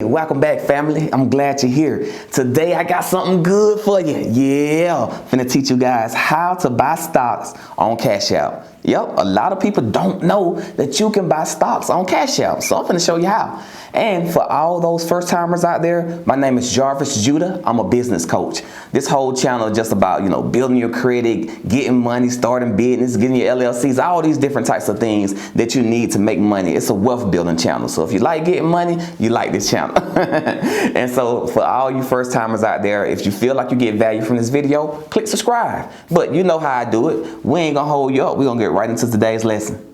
welcome back, family. I'm glad you're here. Today I got something good for you. Yeah, finna teach you guys how to buy stocks on Cash App. Yep, a lot of people don't know that you can buy stocks on Cash App, so I'm finna show you how. And for all those first timers out there, my name is Jarvis Judah. I'm a business coach. This whole channel is just about, building your credit, getting money, starting business, getting your LLCs, all these different types of things that you need to make money. It's a wealth building channel. So if you like getting money, you like this channel. And so for all you first timers out there, if you feel like you get value from this video, click subscribe. But you know how I do it. We ain't gonna hold you up. We're gonna get right into today's lesson.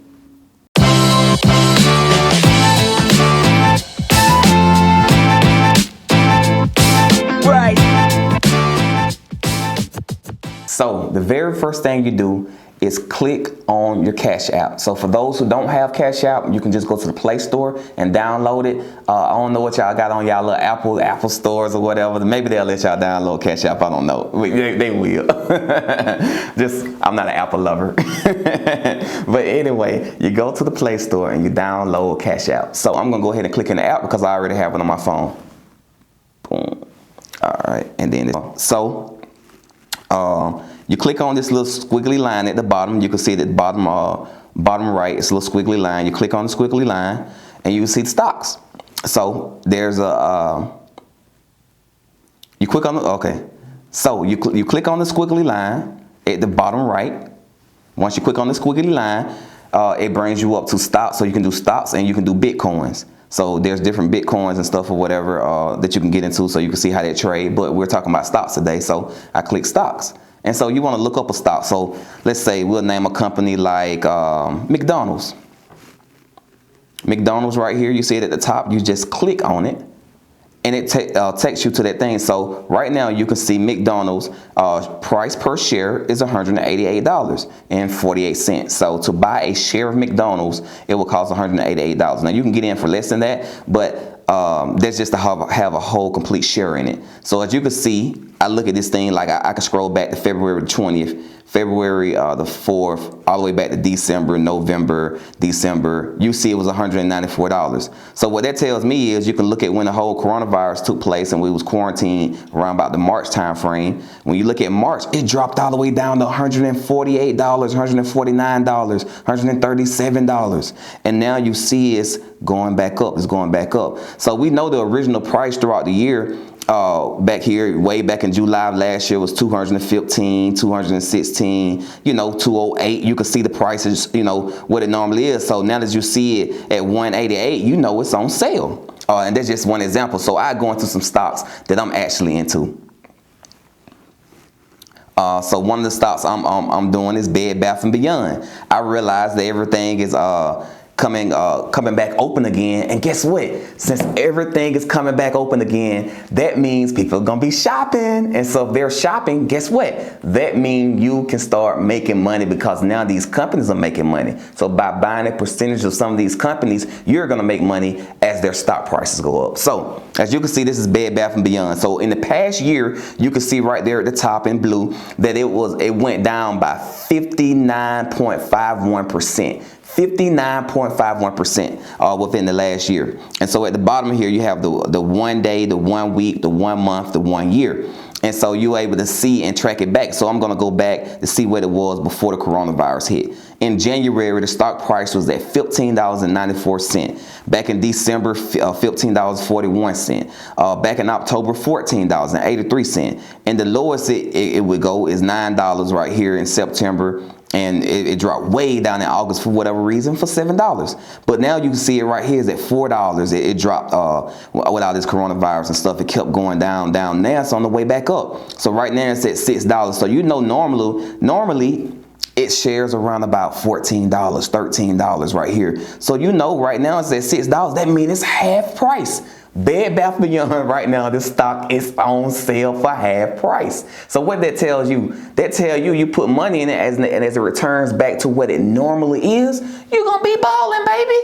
Right. So the very first thing you do is click on your Cash App. So for those who don't have Cash App, you can just go to the Play Store and download it. I don't know what y'all got on y'all little Apple stores or whatever. Maybe they'll let y'all download Cash App. I don't know. They will. I'm not an Apple lover. But anyway, you go to the Play Store and you download Cash App. So I'm gonna go ahead and click in the app because I already have it on my phone. Boom. All right, and then you click on this little squiggly line at the bottom. You can see that bottom right, it's a little squiggly line. You click on the squiggly line, and you can see the stocks. So there's you click on So you click on the squiggly line at the bottom right. Once you click on the squiggly line, it brings you up to stocks. So you can do stocks and you can do Bitcoins. So there's different Bitcoins and stuff or whatever that you can get into, so you can see how they trade. But we're talking about stocks today, so I click stocks. And so you want to look up a stock. So let's say we'll name a company like McDonald's. McDonald's right here, you see it at the top. You just click on it, and it takes you to that thing. So right now you can see McDonald's price per share is $188.48. So to buy a share of McDonald's, it will cost $188. Now you can get in for less than that, but there's just to have a whole complete share in it. So as you can see, I look at this thing like I can scroll back to February 20th, February the 4th, all the way back to December, November, December. You see it was $194. So what that tells me is you can look at when the whole coronavirus took place and we was quarantined around about the March time frame. When you look at March, it dropped all the way down to $148, $149, $137. And now you see it's going back up. It's going back up. So we know the original price throughout the year back here, way back in July of last year, was $215, $216, 208. You can see the prices, what it normally is. So now that you see it at $188, it's on sale. And that's just one example. So I go into some stocks that I'm actually into. So one of the stocks I'm doing is Bed Bath & Beyond. I realize that everything is coming back open again, and guess what? Since everything is coming back open again, that means people are gonna be shopping. And so if they're shopping, guess what? That means you can start making money because now these companies are making money. So by buying a percentage of some of these companies, you're gonna make money as their stock prices go up. So as you can see, this is Bed Bath & Beyond. So in the past year, you can see right there at the top in blue that it went down by 59.51%. 59.51% within the last year. And so at the bottom here, you have the 1 day, the 1 week, the 1 month, the 1 year. And so you're able to see and track it back. So I'm gonna go back to see what it was before the coronavirus hit. In January, the stock price was at $15.94. Back in December, $15.41. Back in October, $14.83. And the lowest it would go is $9 right here in September. And it dropped way down in August for whatever reason for $7. But now you can see it right here is at $4. It dropped with all this coronavirus and stuff. It kept going down. Now it's on the way back up. So right now it's at $6. So normally it shares around about $14, $13 right here. So right now it's at $6. That means it's half price. Bed Bath & Beyond right now, this stock is on sale for half price. So what that tells you? That tells you put money in it and as it returns back to what it normally is, you're gonna be balling, baby.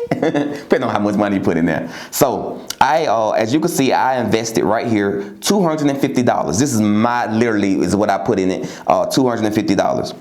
Depending on how much money you put in there. So as you can see, I invested right here $250. This is literally is what I put in it, $250.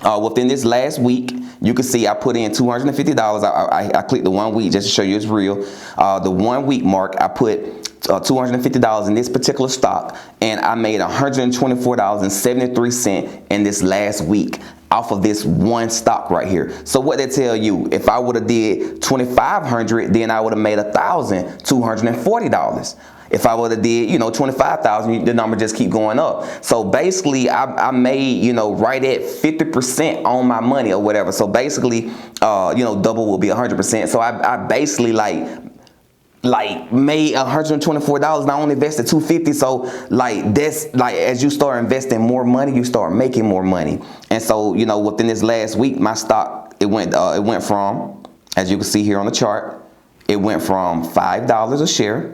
Within this last week, you can see I put in $250. I clicked the 1 week just to show you it's real. The 1 week mark, I put $250 in this particular stock, and I made $124.73 in this last week off of this one stock right here. So what they tell you, if I would have did $2,500, then I would have made $1,240. If I would have did, 25,000, the number just keep going up. So basically, I made, right at 50% on my money or whatever. So basically, double will be 100%. So I basically like made $124 and I only invested $250. So that's as you start investing more money, you start making more money. And so within this last week, my stock it went from, as you can see here on the chart, it went from $5 a share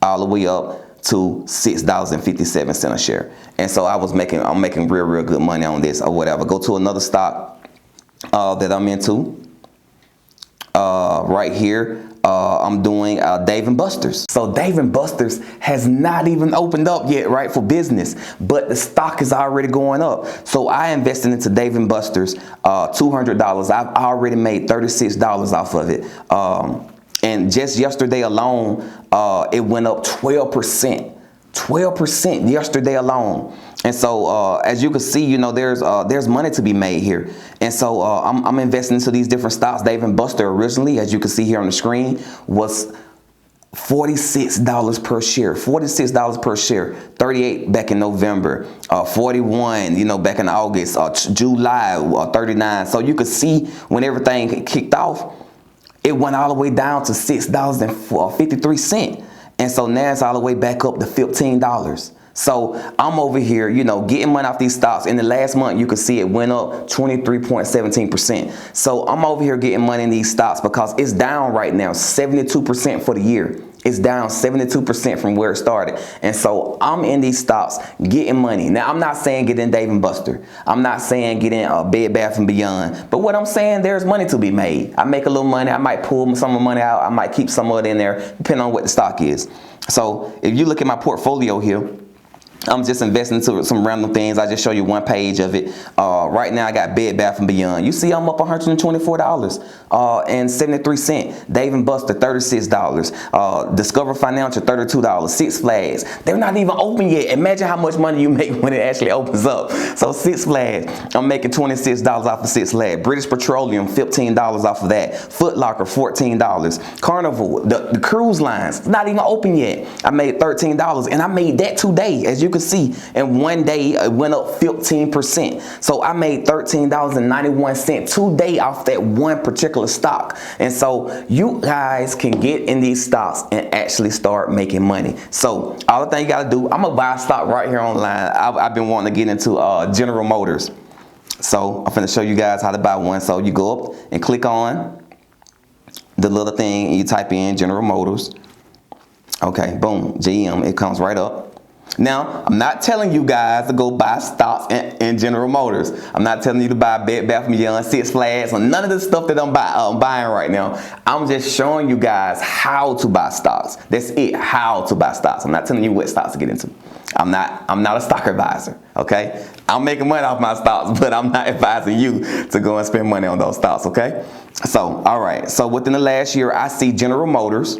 all the way up to $6.57 a share. And so I'm making real good money on this or whatever. Go to another stock that I'm into right here. I'm doing Dave & Buster's. So Dave & Buster's has not even opened up yet, right, for business, but the stock is already going up. So I invested into Dave & Buster's $200. I've already made $36 off of it. And just yesterday alone, it went up 12%. 12% yesterday alone. And so as you can see, there's money to be made here. And so I'm investing into these different stocks. Dave & Buster originally, as you can see here on the screen, was $46 per share. $46 per share. 38 back in November. 41, back in August. July, 39. So you can see when everything kicked off, it went all the way down to $6.53. And so now it's all the way back up to $15. So I'm over here, getting money off these stocks. In the last month, you can see it went up 23.17%. So I'm over here getting money in these stocks because it's down right now 72% for the year. It's down 72% from where it started. And so I'm in these stocks getting money. Now, I'm not saying get in Dave & Buster. I'm not saying get in Bed Bath & Beyond. But what I'm saying, there's money to be made. I make a little money. I might pull some of the money out. I might keep some of it in there, depending on what the stock is. So if you look at my portfolio here, I'm just investing into some random things. I just show you one page of it. Right now I got Bed Bath & Beyond. You see I'm up $124.73. Dave & Buster $36. Discover Financial $32. Six Flags. They're not even open yet. Imagine how much money you make when it actually opens up. So Six Flags, I'm making $26 off of Six Flags. British Petroleum $15 off of that. Foot Locker $14. Carnival, the cruise lines, not even open yet. I made $13 and I made that today, as you can see. In one day it went up 15%. So I made $13.91 today off that one particular stock. And so you guys can get in these stocks and actually start making money. So all the thing you gotta do, I'm gonna buy a stock right here online. I've been wanting to get into General Motors. So I'm gonna show you guys how to buy one. So you go up and click on the little thing and you type in General Motors. Okay, boom, GM, it comes right up. Now, I'm not telling you guys to go buy stocks in General Motors. I'm not telling you to buy Bed Bath & Beyond, Six Flags, or none of the stuff that I'm buying right now. I'm just showing you guys how to buy stocks. That's it, how to buy stocks. I'm not telling you what stocks to get into. I'm not a stock advisor, okay? I'm making money off my stocks, but I'm not advising you to go and spend money on those stocks, okay? So, all right. So within the last year, I see General Motors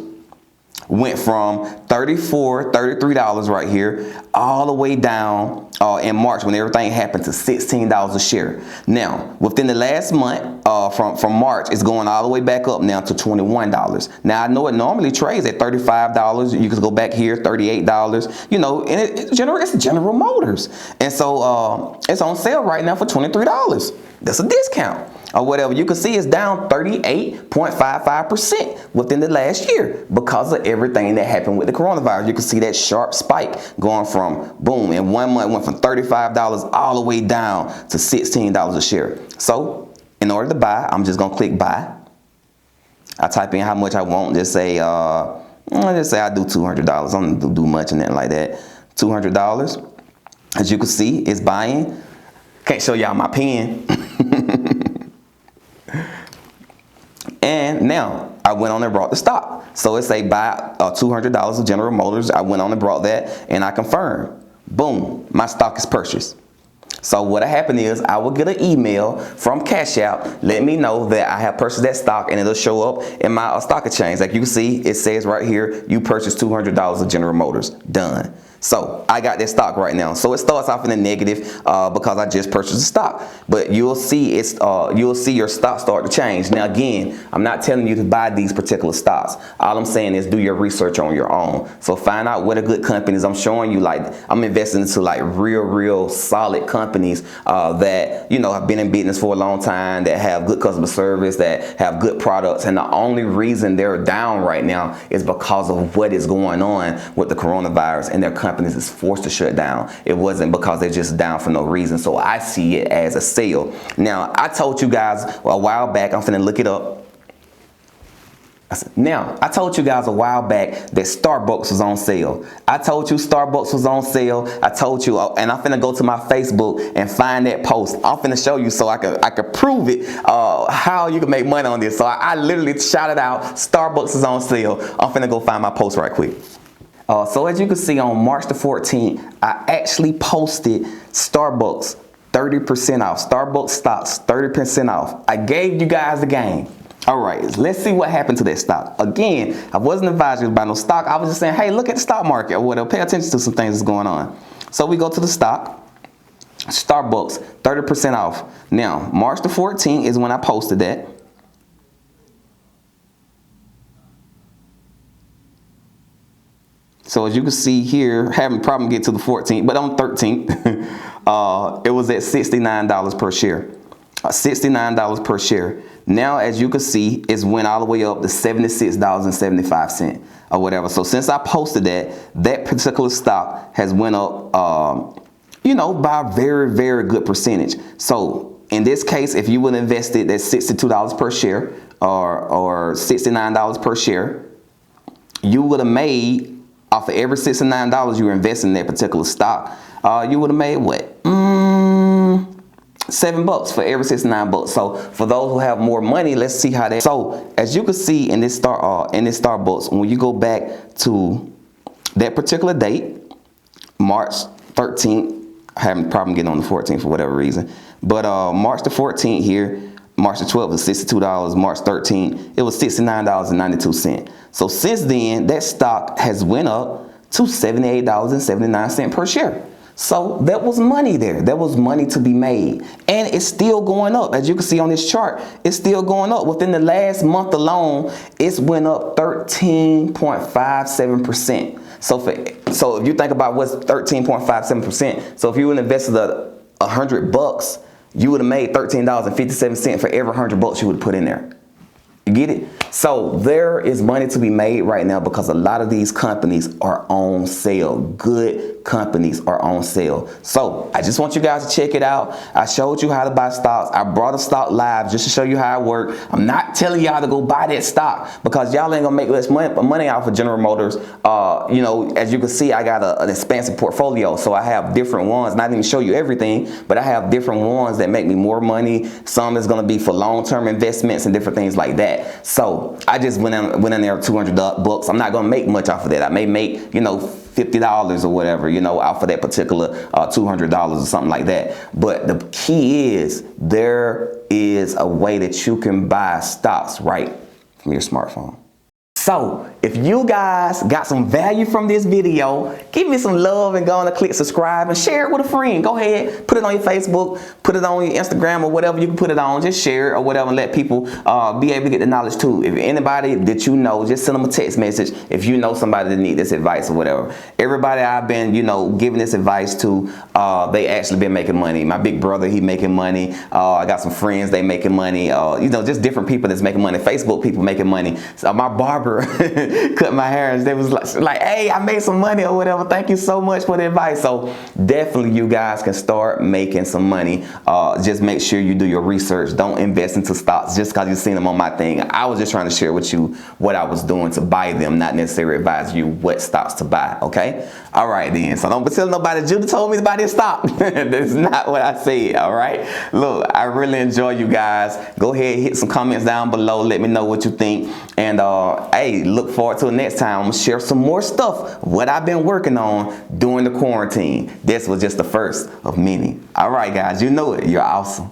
went from $33 right here all the way down in March when everything happened to $16 a share. Now within the last month from March, it's going all the way back up now to $21. Now I know it normally trades at $35. You can go back here, $38, and it's General Motors. And so it's on sale right now for $23. That's a discount or whatever. You can see it's down 38.55% within the last year because of everything that happened with the coronavirus. You can see that sharp spike going from boom, in 1 month went from $35 all the way down to $16 a share. So in order to buy, I'm just gonna click buy. I type in how much I want. Just say I do $200. I don't do much in that like that. $200. As you can see, it's buying. Can't show y'all my pen. And now I went on and brought the stock. So it say buy $200 of General Motors. I went on and brought that and I confirmed. Boom, my stock is purchased. So what happened is I will get an email from Cash App, let me know that I have purchased that stock, and it'll show up in my stock exchange. Like you can see, it says right here, you purchased $200 of General Motors. Done. So I got that stock right now. So it starts off in the negative because I just purchased the stock. But you'll see you'll see your stock start to change. Now again, I'm not telling you to buy these particular stocks. All I'm saying is do your research on your own. So find out what are good companies. I'm showing you, like, I'm investing into like real solid companies that, you know, have been in business for a long time, that have good customer service, that have good products. And the only reason they're down right now is because of what is going on with the coronavirus, and their companies is forced to shut down. It wasn't because they're just down for no reason. So I see it as a sale. Now, I told you guys a while back, I'm finna look it up. Now, I told you guys a while back that Starbucks was on sale. I told you Starbucks was on sale. I told you, and I'm finna go to my Facebook and find that post. I'm finna show you so I could prove it, how you can make money on this. So I literally shouted out, Starbucks is on sale. I'm finna go find my post right quick. So as you can see, on March the 14th, I actually posted Starbucks 30% off. Starbucks stocks 30% off. I gave you guys the game. All right, let's see what happened to that stock. Again, I wasn't advising you about no stock. I was just saying, hey, look at the stock market or whatever. Pay attention to some things that's going on. So we go to the stock. Starbucks 30% off. Now, March the 14th is when I posted that. So as you can see here, having a problem getting to the 14th, but on 13th, it was at $69 per share. $69 per share. Now, as you can see, it's went all the way up to $76.75 or whatever. So since I posted that particular stock has went up, you know, by a very good percentage. So in this case, if you would invest it at $62 per share or $69 per share, you would have made, off of every $69 you were investing in that particular stock, you would have made what? $7 for every $69. So for those who have more money, let's see how that. So as you can see in this Starbucks, when you go back to that particular date, March 13th, I having a problem getting on the 14th for whatever reason, but March the 14th here, March the 12th was $62. March 13th, it was $69.92. So since then, that stock has went up to $78.79 per share. So that was money there. That was money to be made. And it's still going up. As you can see on this chart, it's still going up. Within the last month alone, it's went up 13.57%. So if you think about what's 13.57%, so if you would invest $100, you would have made $13.57 for every $100 you would put in there. You get it? So there is money to be made right now because a lot of these companies are on sale. Good companies are on sale. So I just want you guys to check it out. I showed you how to buy stocks. I brought a stock live just to show you how it works. I'm not telling y'all to go buy that stock because y'all ain't gonna make less money off of General Motors. You know, as you can see, I got an expansive portfolio. So I have different ones. Not even show you everything, but I have different ones that make me more money. Some is gonna be for long-term investments and different things like that. So I just went in there with $200. I'm not gonna make much off of that. I may make, you know, $50 or whatever, you know, off of that particular $200 or something like that. But the key is there is a way that you can buy stocks right from your smartphone. So if you guys got some value from this video, give me some love and go on and click subscribe and share it with a friend. Go ahead, put it on your Facebook, put it on your Instagram or whatever you can put it on. Just share it or whatever and let people be able to get the knowledge too. If anybody that you know, just send them a text message if you know somebody that need this advice or whatever. Everybody I've been, you know, giving this advice to, they actually been making money. My big brother, he making money. I got some friends, they making money. You know, just different people that's making money. Facebook people making money. So my barber cut my hair and they was like, hey, I made some money or whatever. Thank you so much for the advice. So definitely you guys can start making some money. Just make sure you do your research. Don't invest into stocks just because you've seen them on my thing. I was just trying to share with you what I was doing to buy them, not necessarily advise you what stocks to buy. Okay. All right then. So don't be telling nobody Judah told me to buy this stock. That's not what I said. All right. Look, I really enjoy you guys. Go ahead, hit some comments down below. Let me know what you think. And hey, hey, look forward to the next time. I'm gonna share some more stuff, what I've been working on during the quarantine. This was just the first of many. All right, guys, you know it. You're awesome.